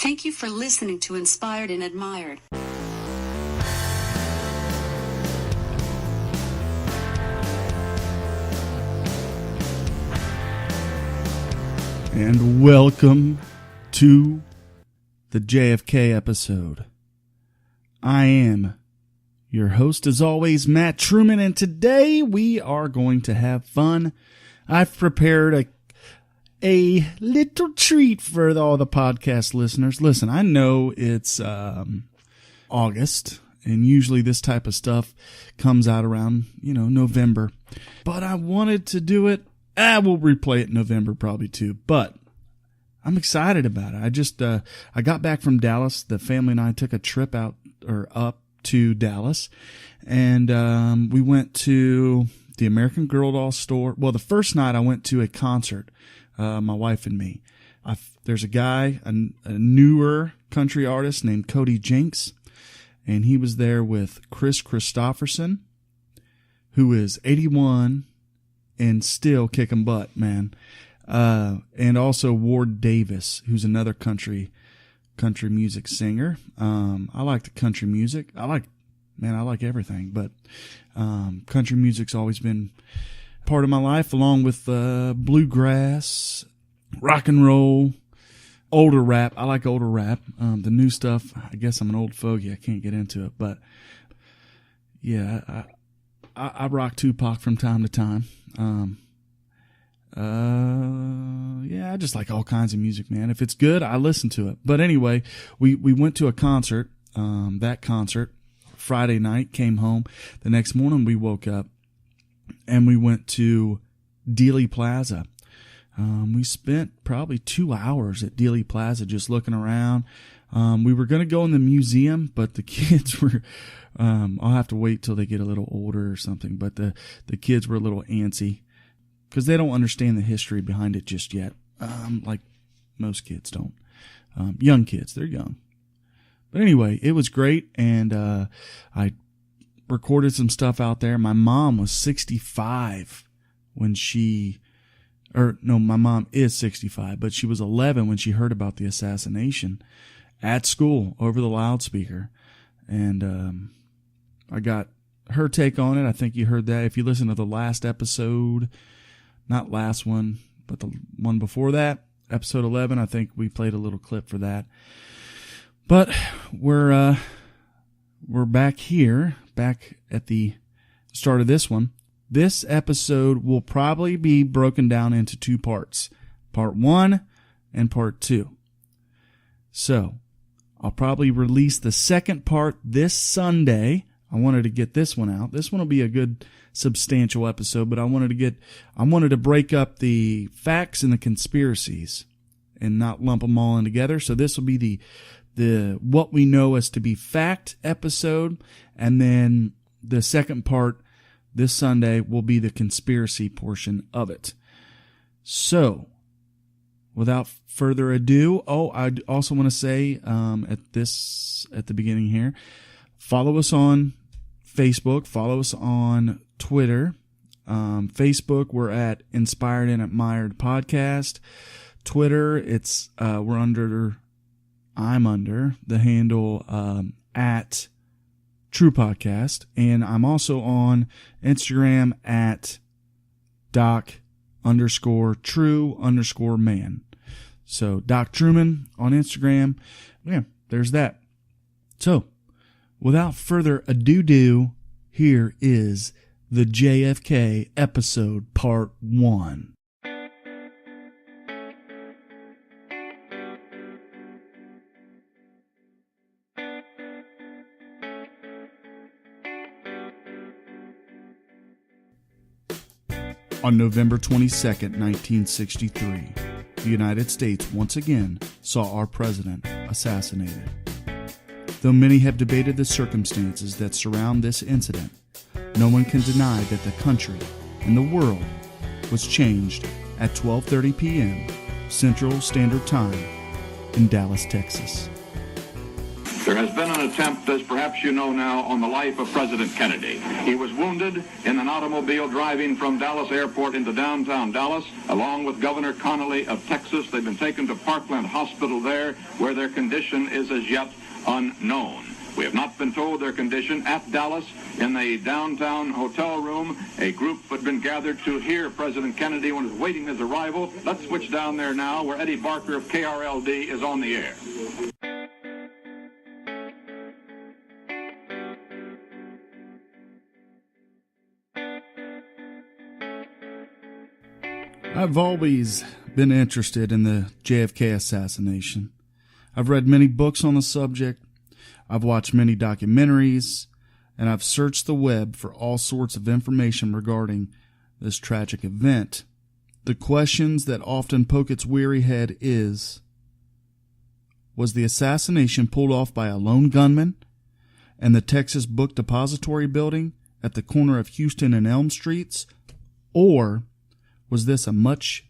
Thank you for listening to Inspired and Admired. And welcome to the JFK episode. I am your host, as always, Matt Truman, and today we are going to have fun. I've prepared a little treat for all the podcast listeners. Listen, I know it's August, and usually this type of stuff comes out around, November. But I wanted to do it. We'll replay it in November probably too, but I'm excited about it. I got back from Dallas. The family and I took a trip up to Dallas, and we went to the American Girl doll store. Well, the first night I went to a concert, my wife and me. There's a guy, a newer country artist named Cody Jinks, and he was there with Chris Christopherson, who is 81 and still kicking butt, man. And also Ward Davis, who's another country music singer. I like the country music. I like everything, but country music's always been part of my life, along with bluegrass, rock and roll, older rap. I like older rap. The new stuff, I guess I'm an old fogey. I can't get into it, but yeah, I rock Tupac from time to time. I just like all kinds of music, man. If it's good, I listen to it. But anyway, we went to a concert, that concert Friday night, came home. The next morning we woke up and we went to Dealey Plaza. We spent probably 2 hours at Dealey Plaza just looking around. We were going to go in the museum, but the kids were, I'll have to wait till they get a little older or something, but the kids were a little antsy because they don't understand the history behind it just yet. Like most kids don't. Young kids, they're young. But anyway, it was great, and I recorded some stuff out there. My mom was 65 when my mom is 65, but she was 11 when she heard about the assassination at school over the loudspeaker. And I got her take on it. I think you heard that. If you listen to the last episode, not last one, but the one before that, episode 11, I think we played a little clip for that. But we're back here, back at the start of this one. This episode will probably be broken down into two parts, part 1 and part 2. So I'll probably release the second part this Sunday. I wanted to get this one out. This one will be a good substantial episode, but I wanted to break up the facts and the conspiracies and not lump them all in together. So this will be the what we know as to be fact episode, and then the second part this Sunday will be the conspiracy portion of it. So, without further ado, I also want to say at the beginning here, follow us on Facebook, follow us on Twitter. Facebook, we're at Inspired and Admired Podcast. Twitter, I'm under the handle at True Podcast, and I'm also on Instagram at Doc_True_Man. So Doc Truman on Instagram. Yeah, there's that. So without further ado, here is the JFK episode part 1. On November 22nd, 1963, the United States once again saw our president assassinated. Though many have debated the circumstances that surround this incident, no one can deny that the country and the world was changed at 12:30 p.m. Central Standard Time in Dallas, Texas. There has been an attempt, as perhaps you know now, on the life of President Kennedy. He was wounded in an automobile driving from Dallas Airport into downtown Dallas, along with Governor Connolly of Texas. They've been taken to Parkland Hospital there, where their condition is as yet unknown. We have not been told their condition. At Dallas, in the downtown hotel room, a group had been gathered to hear President Kennedy when he was waiting his arrival. Let's switch down there now, where Eddie Barker of KRLD is on the air. I've always been interested in the JFK assassination. I've read many books on the subject, I've watched many documentaries, and I've searched the web for all sorts of information regarding this tragic event. The questions that often poke its weary head is, was the assassination pulled off by a lone gunman in the Texas Book Depository building at the corner of Houston and Elm Streets, or was this a much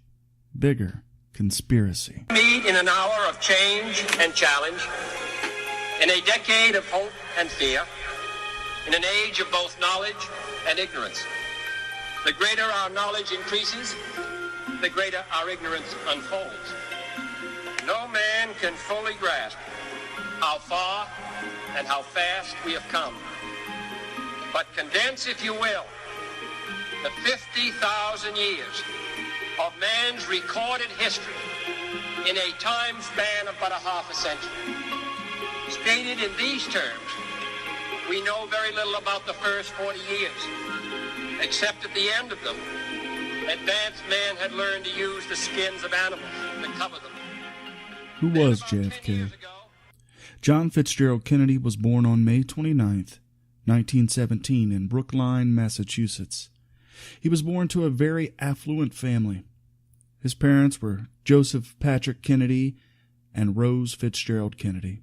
bigger conspiracy? Meet in an hour of change and challenge, in a decade of hope and fear, in an age of both knowledge and ignorance. The greater our knowledge increases, the greater our ignorance unfolds. No man can fully grasp how far and how fast we have come. But condense, if you will, the 50,000 years of man's recorded history in a time span of but a half a century. Stated in these terms, we know very little about the first 40 years, except at the end of them, advanced man had learned to use the skins of animals to cover them. Who was JFK? John Fitzgerald Kennedy was born on May 29th, 1917 in Brookline, Massachusetts. He was born to a very affluent family. His parents were Joseph Patrick Kennedy and Rose Fitzgerald Kennedy.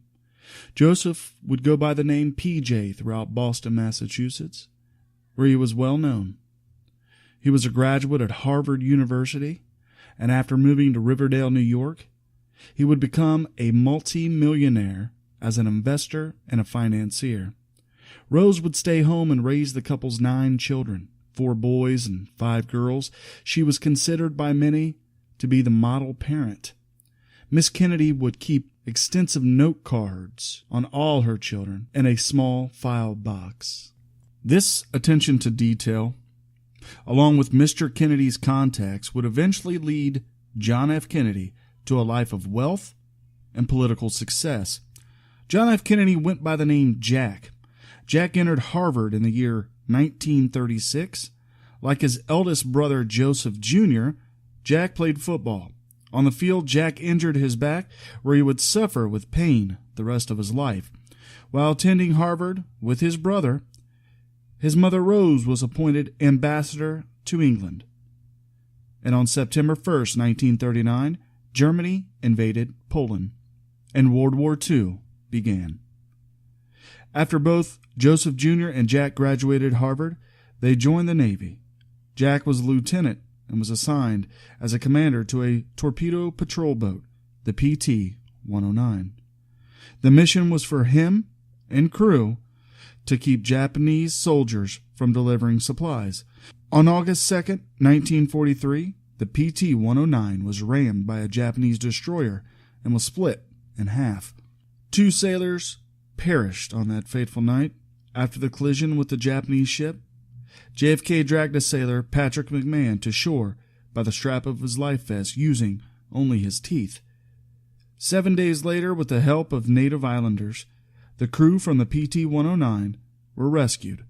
Joseph would go by the name PJ throughout Boston, Massachusetts, where he was well known. He was a graduate at Harvard University, and after moving to Riverdale, New York, he would become a multi-millionaire as an investor and a financier. Rose would stay home and raise the couple's 9 children. 4 boys and 5 girls. She was considered by many to be the model parent. Miss Kennedy would keep extensive note cards on all her children in a small file box. This attention to detail, along with Mr. Kennedy's contacts, would eventually lead John F. Kennedy to a life of wealth and political success. John F. Kennedy went by the name Jack. Jack entered Harvard in the year 1936. Like his eldest brother Joseph Jr., Jack played football. On the field, Jack injured his back, where he would suffer with pain the rest of his life. While attending Harvard with his brother, his mother Rose was appointed ambassador to England. And on September 1st, 1939, Germany invaded Poland, and World War II began. After both Joseph Jr. and Jack graduated Harvard, they joined the Navy. Jack was a lieutenant and was assigned as a commander to a torpedo patrol boat, the PT-109. The mission was for him and crew to keep Japanese soldiers from delivering supplies. On August 2nd, 1943, the PT-109 was rammed by a Japanese destroyer and was split in half. 2 sailors perished on that fateful night. After the collision with the Japanese ship, JFK dragged a sailor, Patrick McMahon, to shore by the strap of his life vest, using only his teeth. 7 days later, with the help of native islanders, the crew from the PT-109 were rescued.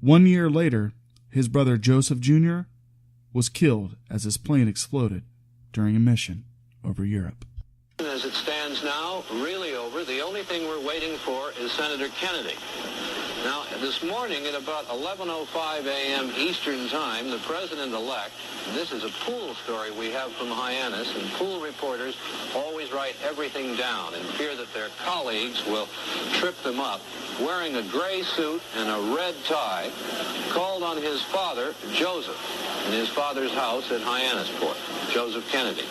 1 year later, his brother Joseph Jr. was killed as his plane exploded during a mission over Europe. As it stands now, really over. The only thing we're waiting for is Senator Kennedy. Now, this morning at about 11:05 a.m. Eastern Time, the president-elect, this is a pool story we have from Hyannis, and pool reporters always write everything down in fear that their colleagues will trip them up, wearing a gray suit and a red tie, called on his father, Joseph, in his father's house at Hyannisport, Joseph Kennedy.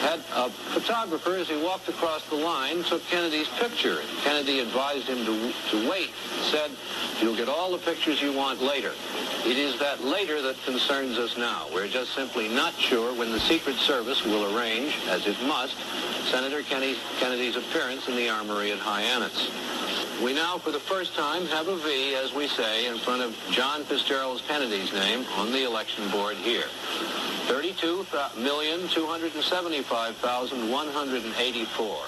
had a photographer, as he walked across the line, took Kennedy's picture. Kennedy advised him to wait, said, "You'll get all the pictures you want later." It is that later that concerns us now. We're just simply not sure when the Secret Service will arrange, as it must, Senator Kennedy's appearance in the Armory at Hyannis. We now, for the first time, have a V, as we say, in front of John Fitzgerald Kennedy's name on the election board here. 32,275,184.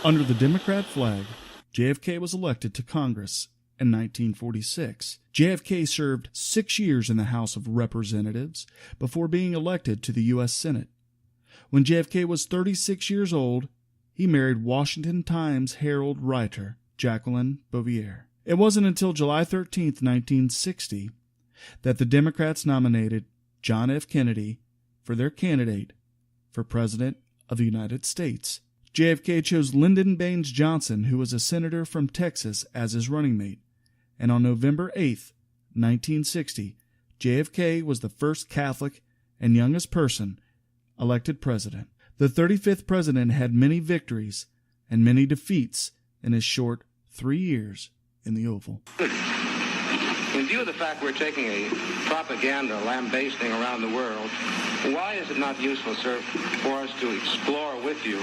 Under the Democrat flag, JFK was elected to Congress in 1946. JFK served 6 years in the House of Representatives before being elected to the U.S. Senate. When JFK was 36 years old, he married Washington Times Herald writer Jacqueline Bouvier. It wasn't until July 13, 1960, that the Democrats nominated John F. Kennedy for their candidate for President of the United States. JFK chose Lyndon Baines Johnson, who was a senator from Texas, as his running mate. And on November 8, 1960, JFK was the first Catholic and youngest person elected president. The 35th president had many victories and many defeats in his short 3 years in the Oval. In view of the fact we're taking a propaganda lambasting around the world, why is it not useful, sir, for us to explore with you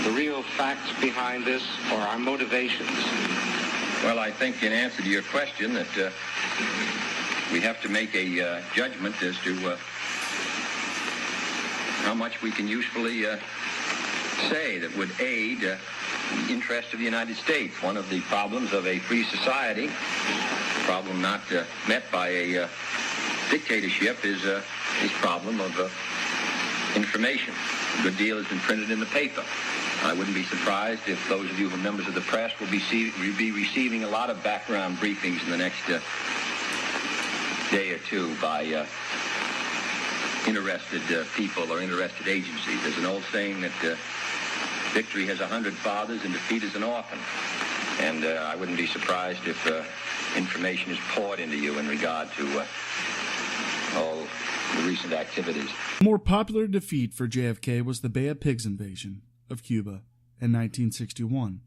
the real facts behind this or our motivations? Well, I think in answer to your question that we have to make a judgment as to how much we can usefully say that would aid the interest of the United States. One of the problems of a free society, a problem not met by a dictatorship, is this problem of information. A good deal has been printed in the paper. I wouldn't be surprised if those of you who are members of the press will be receiving a lot of background briefings in the next day or two by interested people or interested agencies. There's an old saying that victory has 100 fathers and defeat is an orphan. And I wouldn't be surprised if information is poured into you in regard to all the recent activities. A more popular defeat for JFK was the Bay of Pigs invasion of Cuba in 1961.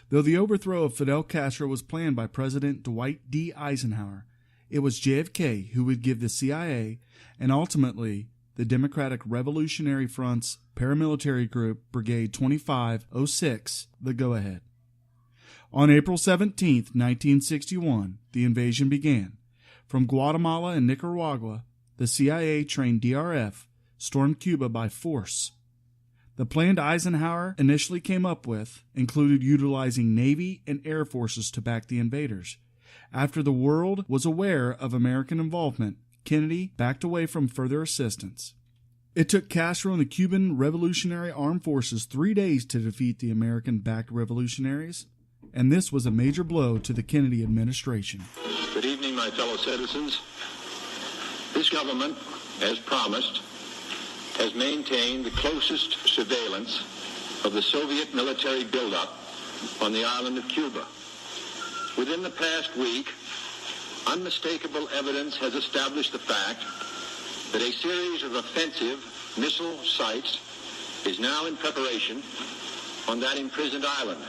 Though the overthrow of Fidel Castro was planned by President Dwight D. Eisenhower, it was JFK who would give the CIA and ultimately the Democratic Revolutionary Front's paramilitary group, Brigade 2506, the go-ahead. On April 17, 1961, the invasion began. From Guatemala and Nicaragua, the CIA-trained DRF stormed Cuba by force. The plan Eisenhower initially came up with included utilizing Navy and Air Forces to back the invaders. After the world was aware of American involvement, Kennedy backed away from further assistance. It took Castro and the Cuban Revolutionary Armed Forces 3 days to defeat the American-backed revolutionaries, and this was a major blow to the Kennedy administration. Good evening, my fellow citizens. This government, as promised, has maintained the closest surveillance of the Soviet military buildup on the island of Cuba. Within the past week, unmistakable evidence has established the fact that a series of offensive missile sites is now in preparation on that imprisoned island.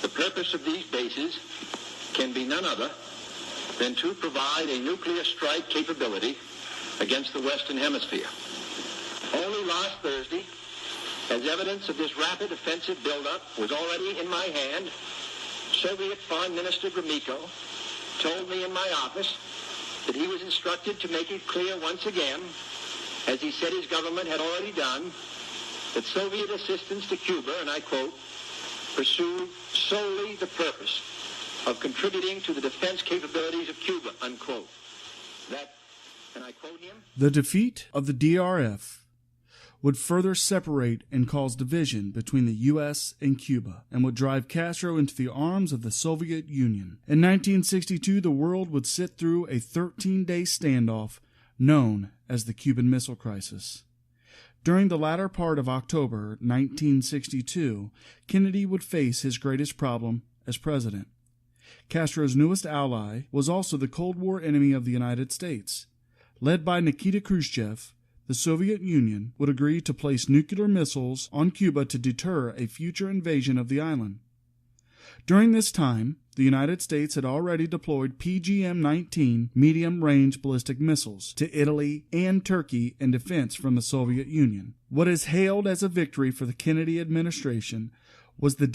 The purpose of these bases can be none other than to provide a nuclear strike capability against the Western Hemisphere. Only last Thursday, as evidence of this rapid offensive buildup was already in my hand, Soviet Foreign Minister Gromyko told me in my office that he was instructed to make it clear once again, as he said his government had already done, that Soviet assistance to Cuba, and I quote, pursued solely the purpose of contributing to the defense capabilities of Cuba, unquote. That, and I quote him, the defeat of the DRF would further separate and cause division between the U.S. and Cuba, and would drive Castro into the arms of the Soviet Union. In 1962, the world would sit through a 13-day standoff known as the Cuban Missile Crisis. During the latter part of October 1962, Kennedy would face his greatest problem as president. Castro's newest ally was also the Cold War enemy of the United States. Led by Nikita Khrushchev, the Soviet Union would agree to place nuclear missiles on Cuba to deter a future invasion of the island. During this time, the United States had already deployed PGM-19 medium-range ballistic missiles to Italy and Turkey in defense from the Soviet Union. What is hailed as a victory for the Kennedy administration was the